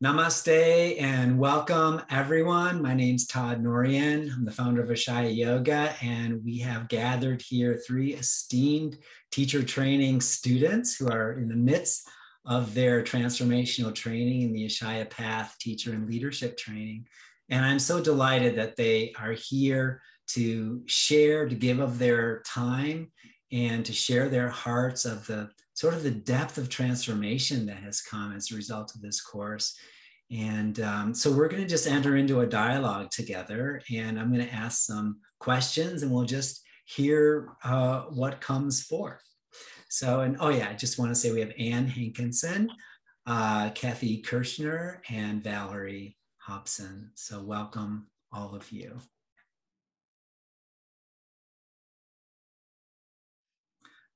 Namaste and welcome everyone. My name's Todd Norian. I'm the founder of Ashaya Yoga, and we have gathered here three esteemed teacher training students who are in the midst of their transformational training in the Ashaya Path teacher and leadership training. And I'm so delighted that they are here to share, to give of their time and to share their hearts of the sort of the depth of transformation that has come as a result of this course. And so we're going to just enter into a dialogue together, and I'm going to ask some questions and we'll just hear what comes forth. So, and oh yeah, I just want to say we have Ann Hankinson, Kathy Kirshner, and Valerie Hobson. So welcome all of you.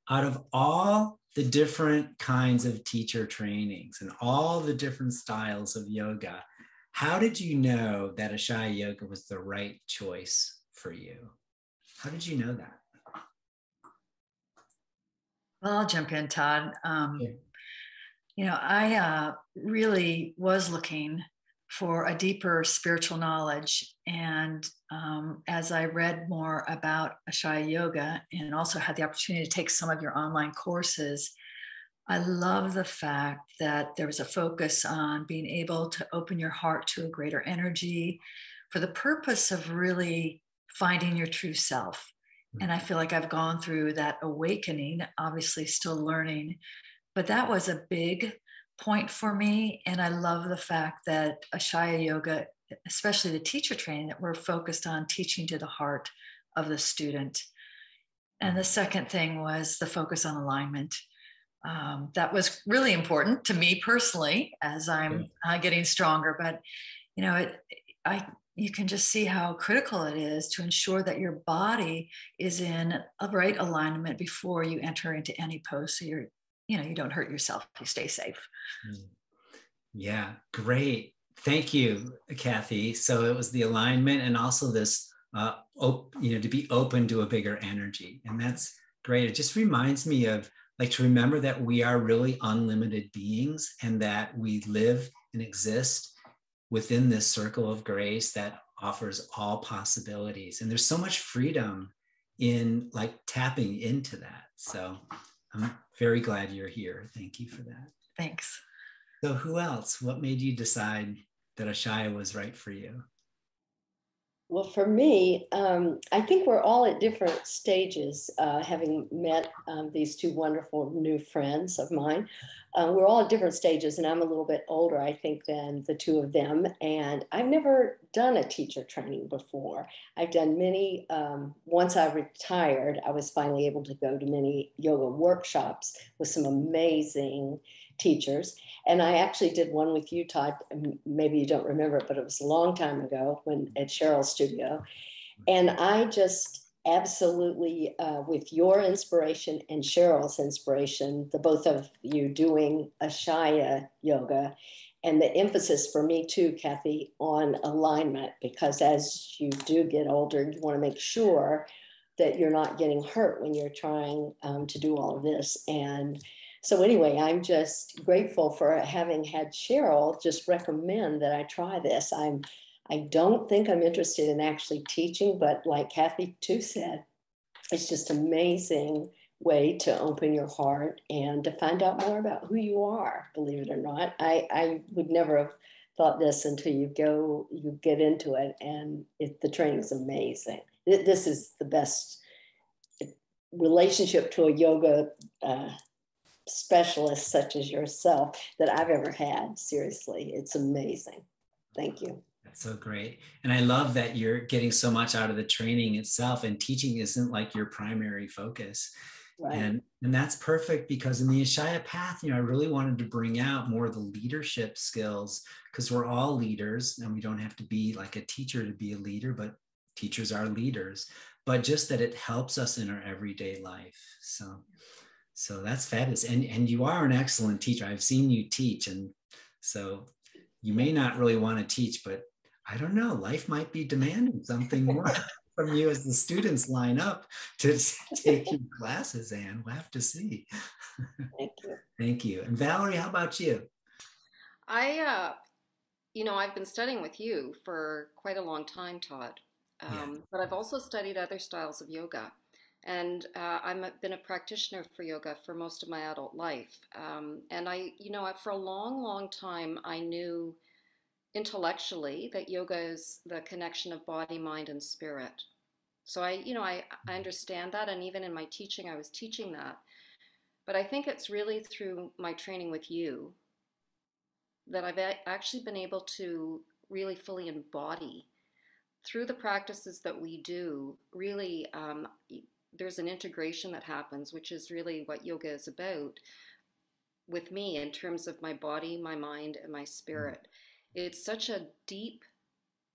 Out of all the different kinds of teacher trainings and all the different styles of yoga, how did you know that Ashaya Yoga was the right choice for you? How did you know that? Well, I'll jump in, Todd. I really was looking for a deeper spiritual knowledge. And as I read more about Ashaya Yoga and also had the opportunity to take some of your online courses, I love the fact that there was a focus on being able to open your heart to a greater energy for the purpose of really finding your true self. And I feel like I've gone through that awakening, obviously still learning, but that was a big point for me. And I love the fact that Ashaya Yoga, especially the teacher training, that we're focused on teaching to the heart of the student. And the second thing was the focus on alignment. That was really important to me personally as I'm getting stronger. But, you can just see how critical it is to ensure that your body is in a right alignment before you enter into any pose. So you don't hurt yourself, you stay safe. Yeah, great. Thank you, Kathy. So it was the alignment and also this, to be open to a bigger energy. And that's great. It just reminds me of to remember that we are really unlimited beings and that we live and exist within this circle of grace that offers all possibilities. And there's so much freedom in tapping into that. So I'm very glad you're here. Thank you for that. Thanks. So who else? What made you decide that Ashaya was right for you? Well, for me, I think we're all at different stages, having met these two wonderful new friends of mine. We're all at different stages, and I'm a little bit older, I think, than the two of them. And I've never done a teacher training before. I've done many. Once I retired, I was finally able to go to many yoga workshops with some amazing teachers. And I actually did one with you, Todd. Maybe you don't remember it, but it was a long time ago when at Cheryl's studio. And I just absolutely, with your inspiration and Cheryl's inspiration, the both of you doing Ashaya Yoga, and the emphasis for me too, Kathy, on alignment, because as you do get older, you want to make sure that you're not getting hurt when you're trying to do all of this. And so anyway, I'm just grateful for having had Cheryl just recommend that I try this. I don't think I'm interested in actually teaching, but like Kathy too said, it's just an amazing way to open your heart and to find out more about who you are, believe it or not. I would never have thought this until you get into it, and the training's amazing. This is the best relationship to a yoga specialist such as yourself that I've ever had. Seriously, it's amazing. Thank you. That's so great. And I love that you're getting so much out of the training itself, and teaching isn't like your primary focus. Right. And that's perfect, because in the Ashaya Path, I really wanted to bring out more of the leadership skills, because we're all leaders and we don't have to be like a teacher to be a leader, but teachers are leaders, but just that it helps us in our everyday life. So that's fabulous. And you are an excellent teacher. I've seen you teach. And so you may not really want to teach, but I don't know, life might be demanding something more from you as the students line up to take your classes, Anne. We'll have to see. Thank you. Thank you. And Valerie, how about you? I I've been studying with you for quite a long time, Todd. Yeah. But I've also studied other styles of yoga. And I've been a practitioner for yoga for most of my adult life. And for a long, long time, I knew intellectually that yoga is the connection of body, mind, and spirit. So I understand that. And even in my teaching, I was teaching that. But I think it's really through my training with you that I've actually been able to really fully embody through the practices that we do. Really, there's an integration that happens, which is really what yoga is about with me in terms of my body, my mind, and my spirit. It's such a deep,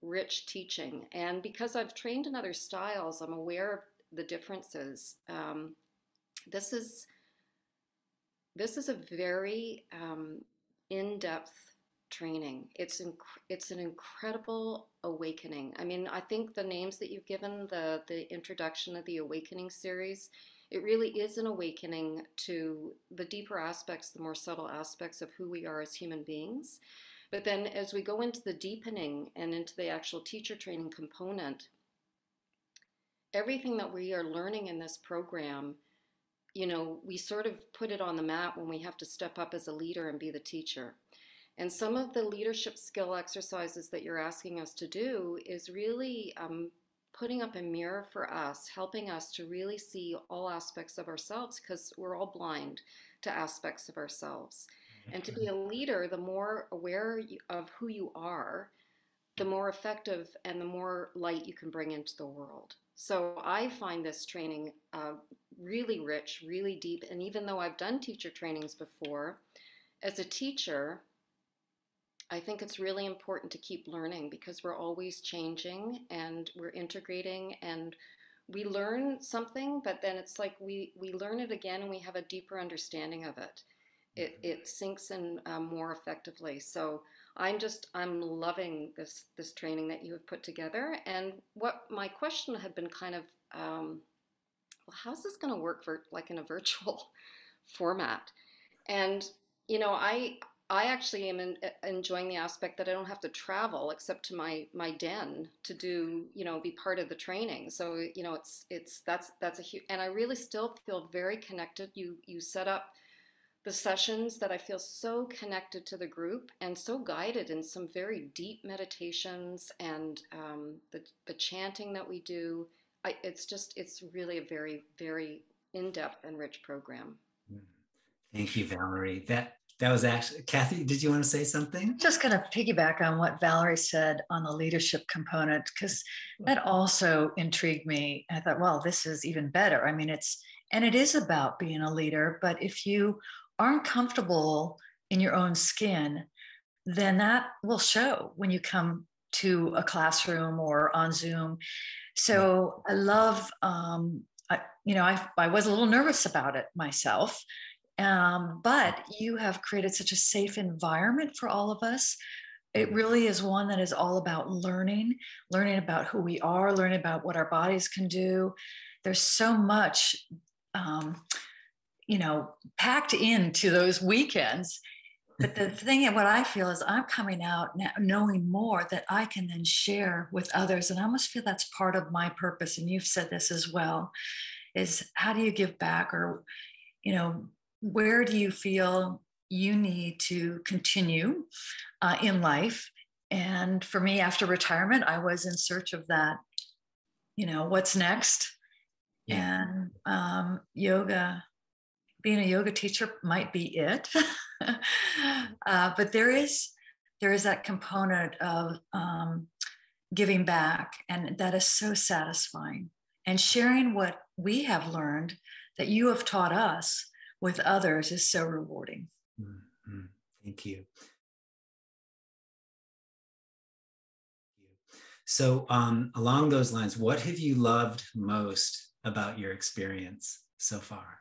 rich teaching. And because I've trained in other styles, I'm aware of the differences. This is a very in-depth training. It's an incredible awakening. I mean, I think the names that you've given, the introduction of the awakening series, it really is an awakening to the deeper aspects, the more subtle aspects of who we are as human beings. But then as we go into the deepening and into the actual teacher training component, everything that we are learning in this program, we sort of put it on the map when we have to step up as a leader and be the teacher. And some of the leadership skill exercises that you're asking us to do is really putting up a mirror for us, helping us to really see all aspects of ourselves, because we're all blind to aspects of ourselves. And to be a leader, the more aware of who you are, the more effective and the more light you can bring into the world. So I find this training really rich, really deep. And even though I've done teacher trainings before, as a teacher, I think it's really important to keep learning, because we're always changing and we're integrating, and we learn something, but then it's like we learn it again and we have a deeper understanding of it. It sinks in more effectively. So I'm loving this training that you have put together. And what my question had been kind of, well, how's this going to work like in a virtual format? And I actually am enjoying the aspect that I don't have to travel except to my den to do, be part of the training. So that's a huge, and I really still feel very connected. You set up the sessions that I feel so connected to the group and so guided in some very deep meditations, and the chanting that we do. It's really a very, very in-depth and rich program. Thank you, Valerie. That was actually, Kathy, did you want to say something? I'm just going to piggyback on what Valerie said on the leadership component, because that also intrigued me. I thought, well, this is even better. I mean, it is about being a leader, but if you aren't comfortable in your own skin, then that will show when you come to a classroom or on Zoom. So I love, I was a little nervous about it myself. But you have created such a safe environment for all of us. It really is one that is all about learning about who we are, learning about what our bodies can do. There's so much, packed into those weekends. But the thing, and what I feel is I'm coming out now knowing more that I can then share with others. And I almost feel that's part of my purpose. And you've said this as well, is how do you give back, or, where do you feel you need to continue in life? And for me, after retirement, I was in search of that, what's next? Yeah. And yoga, being a yoga teacher might be it. But there is that component of giving back, and that is so satisfying. And sharing what we have learned that you have taught us with others is so rewarding. Mm-hmm. Thank you. So along those lines, what have you loved most about your experience so far?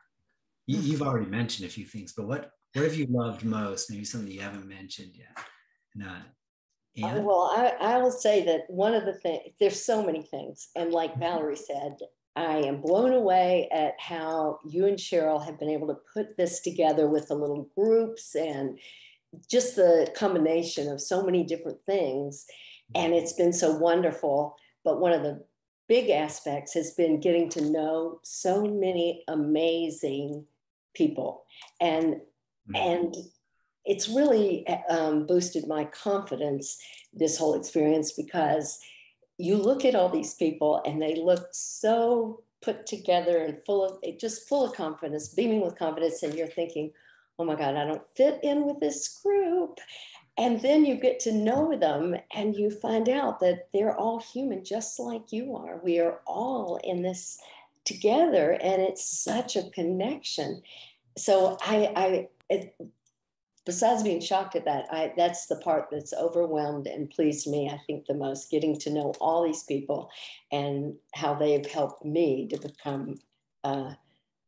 You've already mentioned a few things, but what have you loved most? Maybe something you haven't mentioned yet. Well, I will say that one of the things, there's so many things. And like Valerie said, I am blown away at how you and Cheryl have been able to put this together with the little groups and just the combination of so many different things. And it's been so wonderful. But one of the big aspects has been getting to know so many amazing people. And it's really boosted my confidence, this whole experience, because you look at all these people and they look so put together and full of confidence, beaming with confidence. And you're thinking, oh my God, I don't fit in with this group. And then you get to know them and you find out that they're all human, just like you are. We are all in this together, and it's such a connection. So besides being shocked at that, that's the part that's overwhelmed and pleased me, I think, the most, getting to know all these people and how they've helped me to become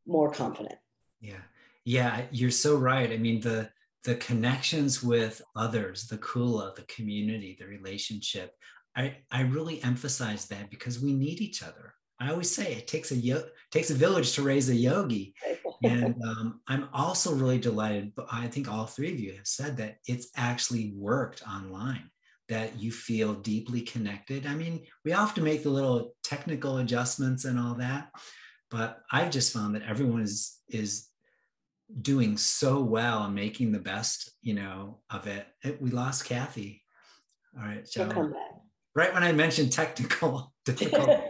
more confident. Yeah. Yeah, you're so right. I mean, the connections with others, the kula, the community, the relationship, I really emphasize that because we need each other. I always say it takes a village to raise a yogi. And I'm also really delighted, but I think all three of you have said that it's actually worked online, that you feel deeply connected. I mean, we often make the little technical adjustments and all that, but I've just found that everyone is doing so well and making the best, of it. We lost Kathy. All right, She'll so come back. right when I mentioned technical difficulties,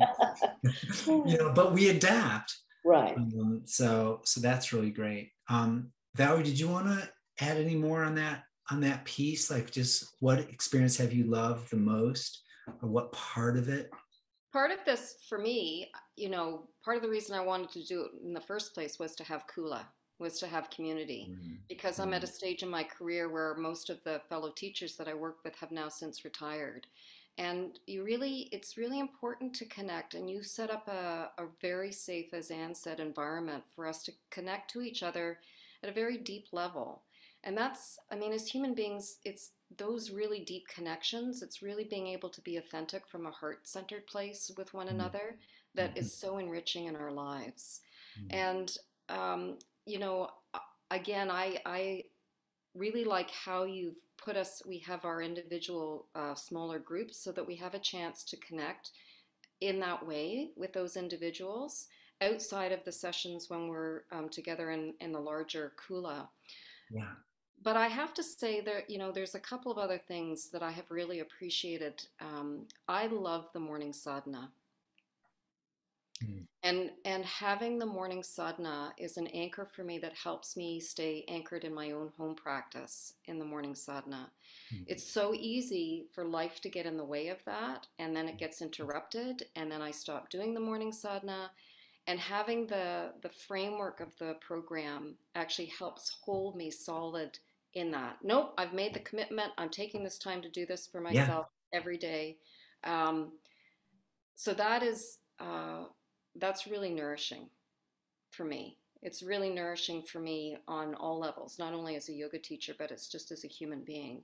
but we adapt. Right. So that's really great. Valerie, did you want to add any more on that piece? Like, just what experience have you loved the most, or what part of it? Part of this for me, part of the reason I wanted to do it in the first place was to have kula, was to have community, because I'm at a stage in my career where most of the fellow teachers that I work with have now since retired. And it's really important to connect, and you set up a very safe, as Anne said, environment for us to connect to each other at a very deep level. And as human beings, it's those really deep connections. It's really being able to be authentic from a heart-centered place with one another that is so enriching in our lives. And, you know, again, I really like how you've put us, we have our individual smaller groups so that we have a chance to connect in that way with those individuals outside of the sessions when we're together in the larger kula. Yeah. But I have to say that, there's a couple of other things that I have really appreciated. I love the morning sadhana. And having the morning sadhana is an anchor for me that helps me stay anchored in my own home practice in the morning sadhana. It's so easy for life to get in the way of that, and then it gets interrupted, and then I stop doing the morning sadhana. And having the framework of the program actually helps hold me solid in that. Nope, I've made the commitment. I'm taking this time to do this for myself every day. So that's really nourishing for me. It's really nourishing for me on all levels, not only as a yoga teacher, but it's just as a human being.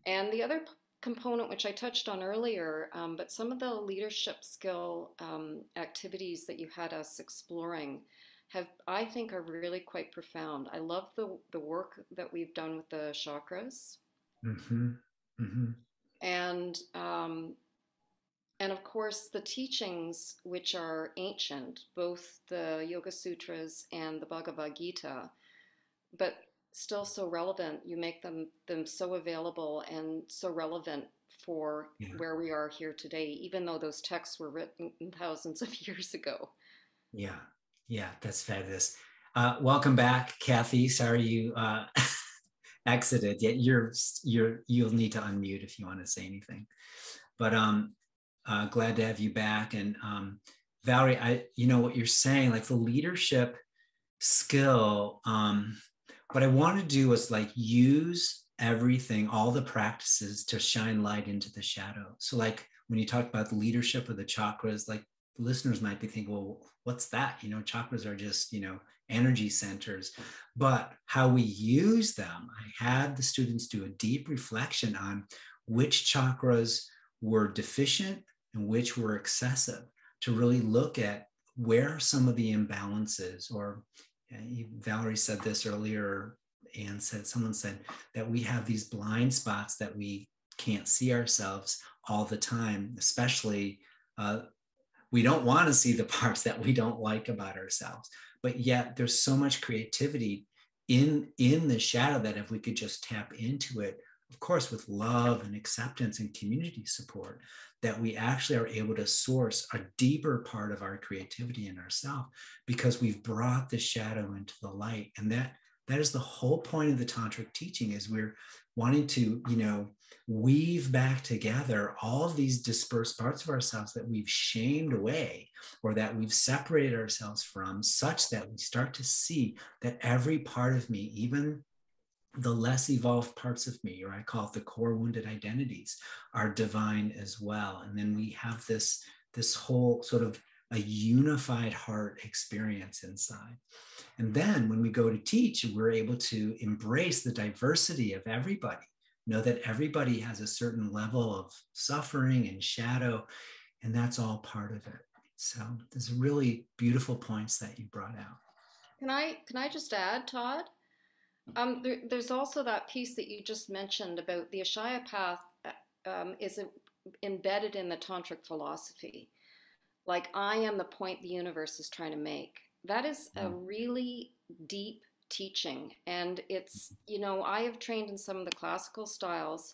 And the other component, which I touched on earlier, but some of the leadership skill activities that you had us exploring I think, are really quite profound. I love the work that we've done with the chakras. And of course, the teachings, which are ancient, both the Yoga Sutras and the Bhagavad Gita, but still so relevant. You make them so available and so relevant for where we are here today, even though those texts were written thousands of years ago. Yeah, that's fabulous. Welcome back, Kathy. Sorry you exited. Yet you'll need to unmute if you want to say anything. But glad to have you back. And Valerie, what you're saying, like the leadership skill. What I want to do is like use everything, all the practices to shine light into the shadow. So like when you talk about the leadership of the chakras, like listeners might be thinking, well, what's that? Chakras are just, energy centers, but how we use them. I had the students do a deep reflection on which chakras were deficient and which were excessive, to really look at where some of the imbalances, or Valerie said this earlier Anne said, someone said that we have these blind spots that we can't see ourselves all the time, especially we don't want to see the parts that we don't like about ourselves, but yet there's so much creativity in the shadow that if we could just tap into it, of course, with love and acceptance and community support, that we actually are able to source a deeper part of our creativity in ourselves because we've brought the shadow into the light. And that is the whole point of the tantric teaching, is we're wanting to, weave back together all of these dispersed parts of ourselves that we've shamed away or that we've separated ourselves from, such that we start to see that every part of me, even the less evolved parts of me, or I call it the core wounded identities, are divine as well. And then we have this whole sort of a unified heart experience inside. And then when we go to teach, we're able to embrace the diversity of everybody, know that everybody has a certain level of suffering and shadow, and that's all part of it. So there's really beautiful points that you brought out. Can I just add, Todd? There's also that piece that you just mentioned about the Ashaya Path is embedded in the tantric philosophy. Like, I am the point the universe is trying to make. That is a really deep teaching. And it's, I have trained in some of the classical styles,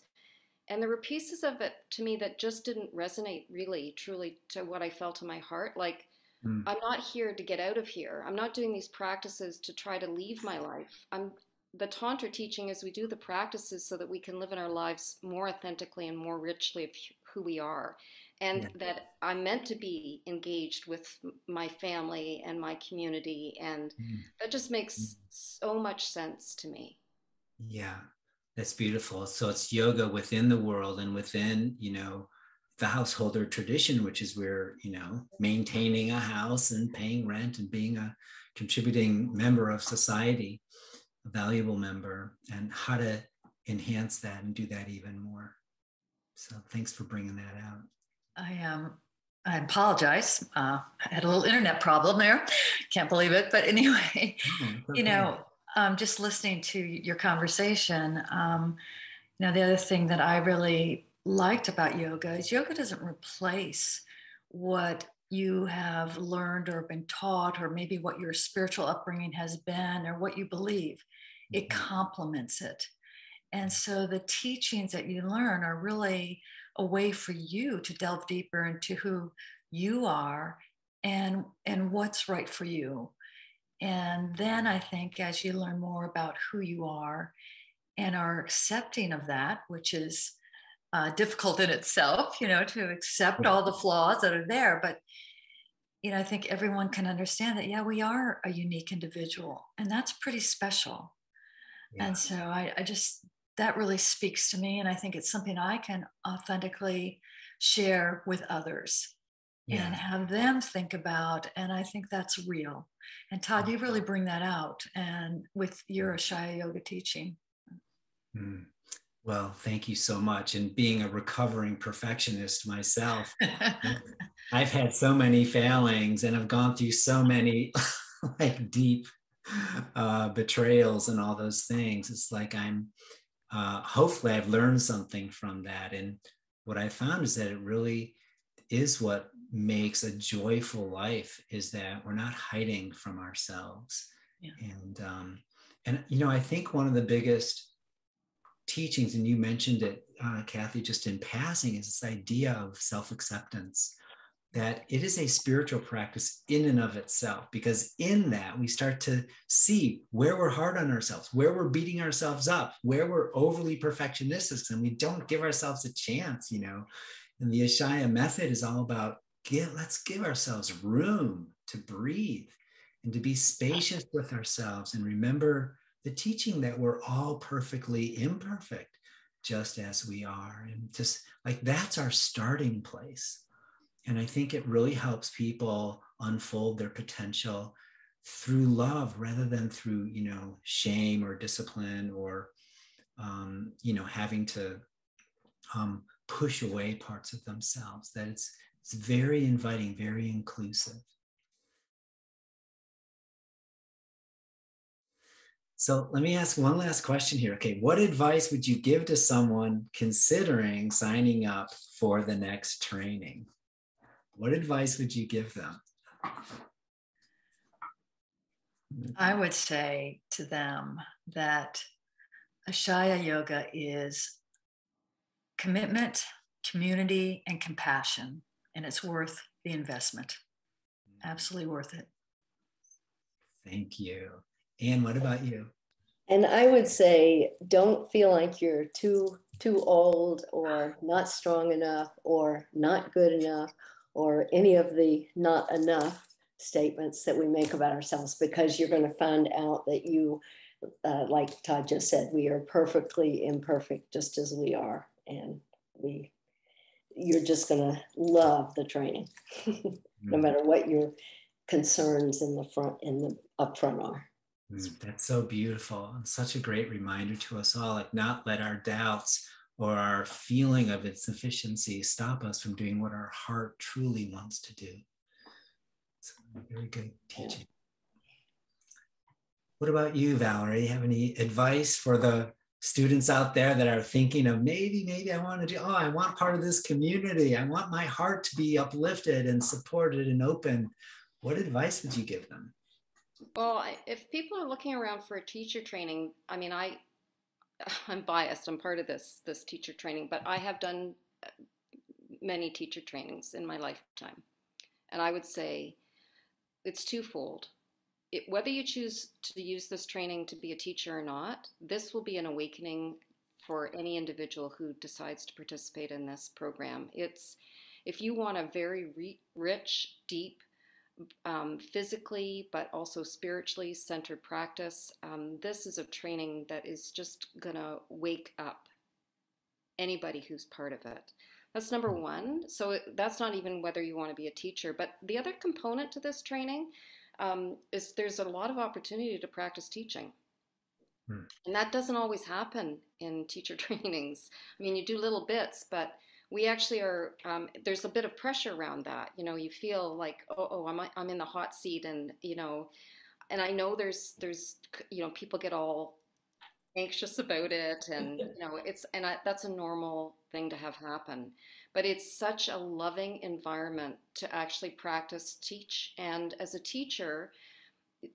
and there were pieces of it to me that just didn't resonate really, truly to what I felt in my heart. Like, I'm not here to get out of here. I'm not doing these practices to try to leave my life. The Tantra teaching is we do the practices so that we can live in our lives more authentically and more richly of who we are. And that I'm meant to be engaged with my family and my community. And that just makes so much sense to me. Yeah, that's beautiful. So it's yoga within the world and within, the householder tradition, which is where, maintaining a house and paying rent and being a contributing member of society, a valuable member, and how to enhance that and do that even more. So thanks for bringing that out. I apologize. I had a little internet problem there. Can't believe it. But anyway, okay. Just listening to your conversation, the other thing that I really liked about yoga is yoga doesn't replace what you have learned or been taught, or maybe what your spiritual upbringing has been or what you believe. It complements it. And so the teachings that you learn are really a way for you to delve deeper into who you are and what's right for you. And then I think as you learn more about who you are and are accepting of that, which is difficult in itself, to accept all the flaws that are there. But, I think everyone can understand that, we are a unique individual, and that's pretty special. Yeah. And so I just, that really speaks to me. And I think it's something I can authentically share with others and have them think about. And I think that's real. And Todd, you really bring that out and with your Ashaya Yoga teaching. Well, thank you so much. And being a recovering perfectionist myself, I've had so many failings and I've gone through so many deep betrayals and all those things. It's like hopefully I've learned something from that. And what I found is that it really is what makes a joyful life, is that we're not hiding from ourselves. Yeah. And I think one of the biggest teachings, and you mentioned it, Kathy, just in passing, is this idea of self-acceptance, that it is a spiritual practice in and of itself, because in that we start to see where we're hard on ourselves, where we're beating ourselves up, where we're overly perfectionistic and we don't give ourselves a chance, And the Ashaya method is all about let's give ourselves room to breathe and to be spacious with ourselves, and remember the teaching that we're all perfectly imperfect, just as we are. And just that's our starting place. And I think it really helps people unfold their potential through love rather than through, shame or discipline or, having to push away parts of themselves. That it's very inviting, very inclusive. So let me ask one last question here. Okay, what advice would you give to someone considering signing up for the next training? What advice would you give them? I would say to them that Ashaya Yoga is commitment, community, and compassion, and it's worth the investment. Absolutely worth it. Thank you. Anne, what about you? And I would say, don't feel like you're too old or not strong enough or not good enough or any of the not enough statements that we make about ourselves, because you're going to find out that you, like Todd just said, we are perfectly imperfect just as we are. And you're just going to love the training, no matter what your concerns in the upfront are. That's so beautiful and such a great reminder to us all, like not let our doubts or our feeling of insufficiency stop us from doing what our heart truly wants to do. So very good teaching. What about you, Valerie? Have any advice for the students out there that are thinking of maybe I want to do, I want part of this community. I want my heart to be uplifted and supported and open. What advice would you give them? Well, if people are looking around for a teacher training, I mean, I'm biased. I'm part of this teacher training, but I have done many teacher trainings in my lifetime. And I would say it's twofold. Whether you choose to use this training to be a teacher or not, this will be an awakening for any individual who decides to participate in this program. If you want a very rich, deep, physically but also spiritually centered practice, this is a training that is just gonna wake up anybody who's part of it. That's number one. So that's not even whether you want to be a teacher. But the other component to this training is there's a lot of opportunity to practice teaching. And that doesn't always happen in teacher trainings. I mean, you do little bits, but we actually are, there's a bit of pressure around that. You know, you feel like, I'm in the hot seat, and, you know, and I know there's, you know, people get all anxious about it, and, you know, that's a normal thing to have happen. But it's such a loving environment to actually practice, teach. And as a teacher,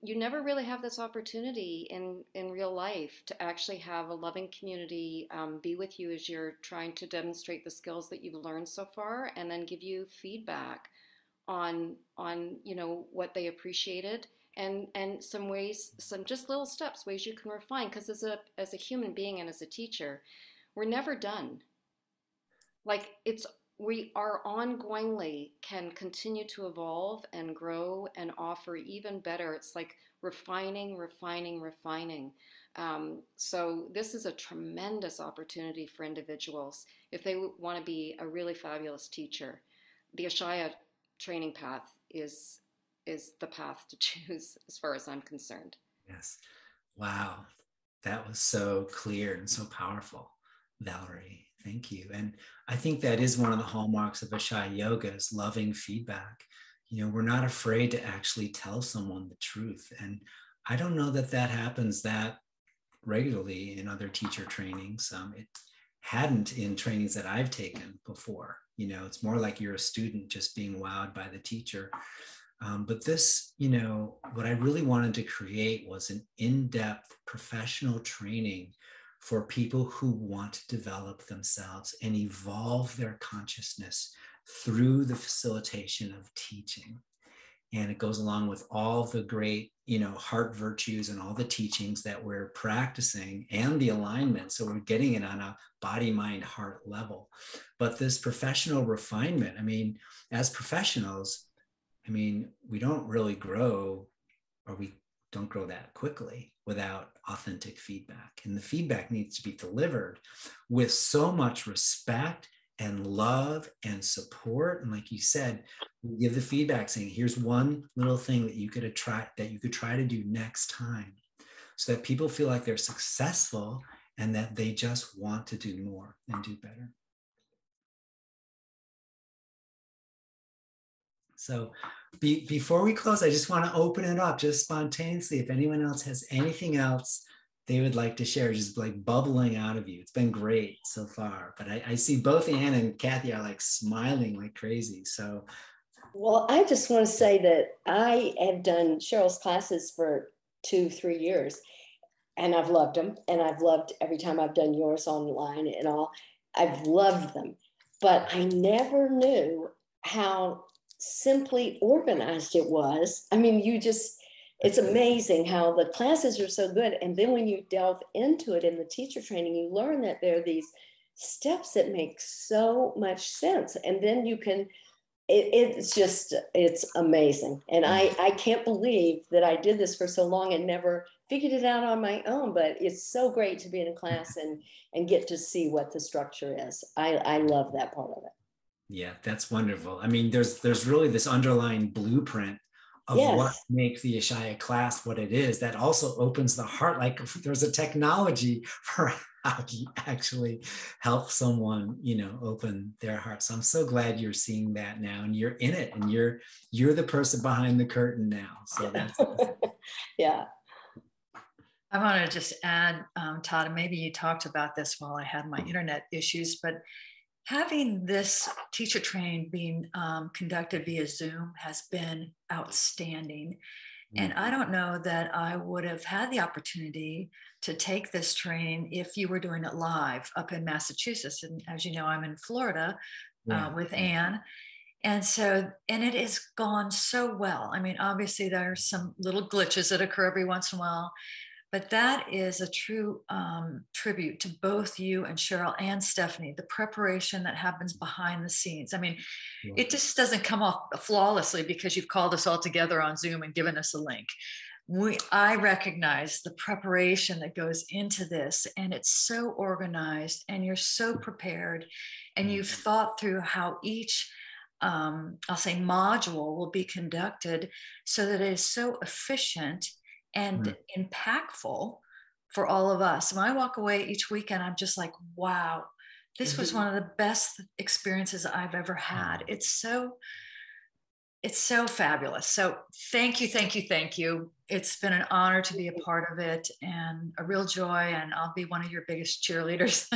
you never really have this opportunity in real life to actually have a loving community be with you as you're trying to demonstrate the skills that you've learned so far, and then give you feedback on you know what they appreciated, and some ways, some just little steps, ways you can refine, because as a human being and as a teacher, we're never done. Like we are ongoingly can continue to evolve and grow and offer even better. It's like refining, refining, refining. So this is a tremendous opportunity for individuals if they want to be a really fabulous teacher. The Ashaya training path is the path to choose as far as I'm concerned. Yes. Wow. That was so clear and so powerful, Valerie. Thank you. And I think that is one of the hallmarks of Ashaya Yoga, is loving feedback. You know, we're not afraid to actually tell someone the truth. And I don't know that that happens that regularly in other teacher trainings. It hadn't in trainings that I've taken before. You know, it's more like you're a student just being wowed by the teacher. But this, you know, what I really wanted to create was an in-depth professional training for people who want to develop themselves and evolve their consciousness through the facilitation of teaching. And it goes along with all the great, you know, heart virtues and all the teachings that we're practicing and the alignment. So we're getting it on a body, mind, heart level. But this professional refinement, I mean, as professionals, I mean, we don't really grow, or we don't grow that quickly without authentic feedback. And the feedback needs to be delivered with so much respect and love and support. And like you said, we give the feedback saying, here's one little thing that you could try to do next time, so that people feel like they're successful and that they just want to do more and do better. So before we close, I just want to open it up just spontaneously. If anyone else has anything else they would like to share, just like bubbling out of you. It's been great so far. But I see both Ann and Kathy are like smiling like crazy. So, well, I just want to say that I have done Cheryl's classes for 2, 3 years, and I've loved them. And I've loved every time I've done yours online and all. I've loved them. But I never knew how simply organized it was. I mean, it's amazing how the classes are so good. And then when you delve into it in the teacher training, you learn that there are these steps that make so much sense. And then you can, it's amazing. And I can't believe that I did this for so long and never figured it out on my own, but it's so great to be in a class and get to see what the structure is. I love that part of it. yeah, that's wonderful. I mean, there's really this underlying blueprint of what Yes. makes the Ashaya class what it is. That also opens the heart. Like there's a technology for how you actually help someone, open their heart. So I'm so glad you're seeing that now, and you're in it, and you're the person behind the curtain now. So that's awesome. Yeah. I want to just add, Todd, and maybe you talked about this while I had my internet issues, but having this teacher training being conducted via Zoom has been outstanding. And I don't know that I would have had the opportunity to take this training if you were doing it live up in Massachusetts. And as you know, I'm in Florida with Anne. And it has gone so well. I mean, obviously, there are some little glitches that occur every once in a while, but that is a true tribute to both you and Cheryl and Stephanie, the preparation that happens behind the scenes. I mean, it just doesn't come off flawlessly because you've called us all together on Zoom and given us a link. I recognize the preparation that goes into this, and it's so organized, and you're so prepared, and you've thought through how each I'll say module will be conducted so that it is so efficient and impactful for all of us. When I walk away each weekend, I'm just like, wow, this was one of the best experiences I've ever had. It's so fabulous. So thank you, thank you, thank you. It's been an honor to be a part of it and a real joy, and I'll be one of your biggest cheerleaders.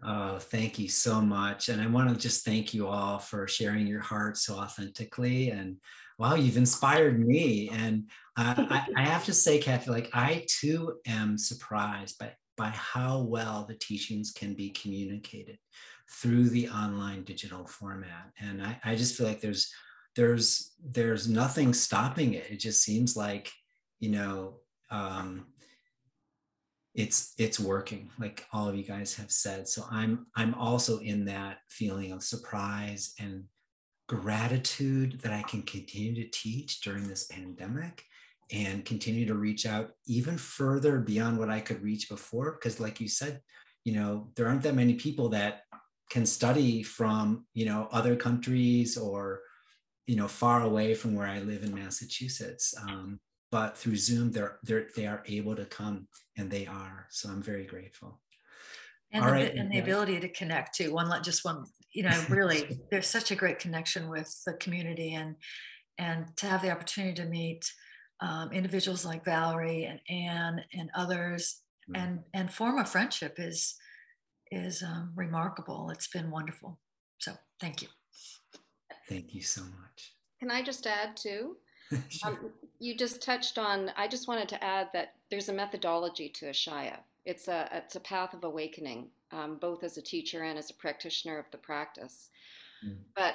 Oh, thank you so much. And I want to just thank you all for sharing your heart so authentically. And wow, you've inspired me. And I have to say, Kathy, like I too am surprised by how well the teachings can be communicated through the online digital format. And I just feel like there's nothing stopping it. It just seems like, it's working, like all of you guys have said. So I'm also in that feeling of surprise and gratitude that I can continue to teach during this pandemic and continue to reach out even further beyond what I could reach before. Because like you said, there aren't that many people that can study from, other countries or, far away from where I live in Massachusetts. But through Zoom, they are able to come, and they are. So I'm very grateful. And All the, right. and the ability to connect too. Really, there's such a great connection with the community, and to have the opportunity to meet individuals like Valerie and Anne and others, and form a friendship is remarkable. It's been wonderful. So thank you. Thank you so much. Can I just add too? Sure. You just touched on, I just wanted to add that there's a methodology to Ashaya. It's a path of awakening, both as a teacher and as a practitioner of the practice. But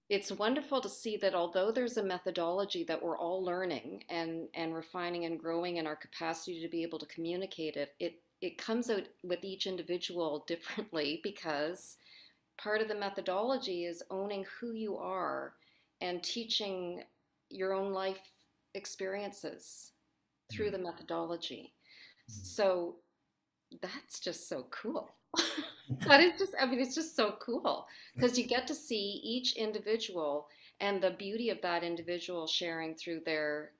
it's wonderful to see that although there's a methodology that we're all learning and refining and growing in our capacity to be able to communicate it comes out with each individual differently, because part of the methodology is owning who you are and teaching your own life experiences through the methodology. So that's just so cool. That is just, I mean, it's just so cool because you get to see each individual and the beauty of that individual sharing through their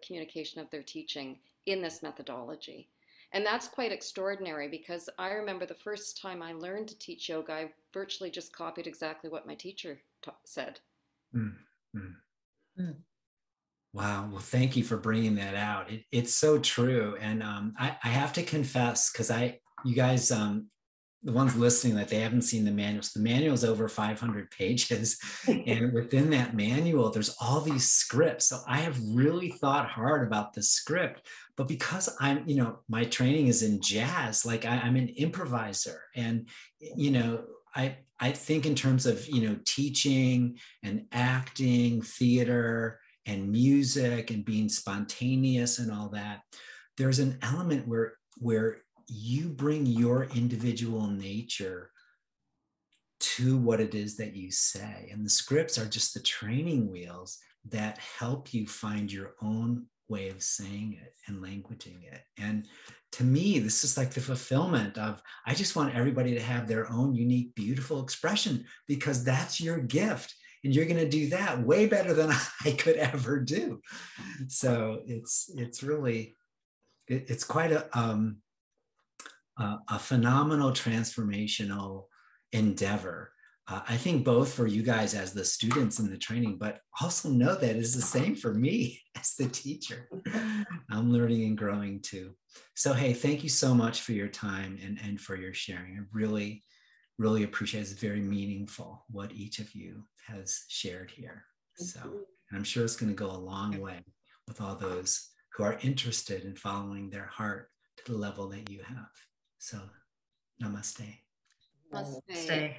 communication of their teaching in this methodology. And that's quite extraordinary, because I remember the first time I learned to teach yoga, I virtually just copied exactly what my teacher said. Mm-hmm. Wow. Well, thank you for bringing that out. It's so true. And I have to confess, because you guys, the ones listening, that they haven't seen the manuals. The manual is over 500 pages. And within that manual, there's all these scripts. So I have really thought hard about the script. But because my training is in jazz, like I'm an improviser. And, I think in terms of, teaching and acting, theater, and music and being spontaneous and all that, there's an element where you bring your individual nature to what it is that you say. And the scripts are just the training wheels that help you find your own way of saying it and languaging it. And to me, this is like the fulfillment of, I just want everybody to have their own unique, beautiful expression, because that's your gift. And you're going to do that way better than I could ever do. So it's really, it's quite a phenomenal transformational endeavor. I think both for you guys as the students in the training, but also know that it's the same for me as the teacher. I'm learning and growing too. So, hey, thank you so much for your time and for your sharing. I really, really appreciate it. It's very meaningful what each of you has shared here. So, and I'm sure it's going to go a long way with all those who are interested in following their heart to the level that you have. So, namaste. Namaste. Stay.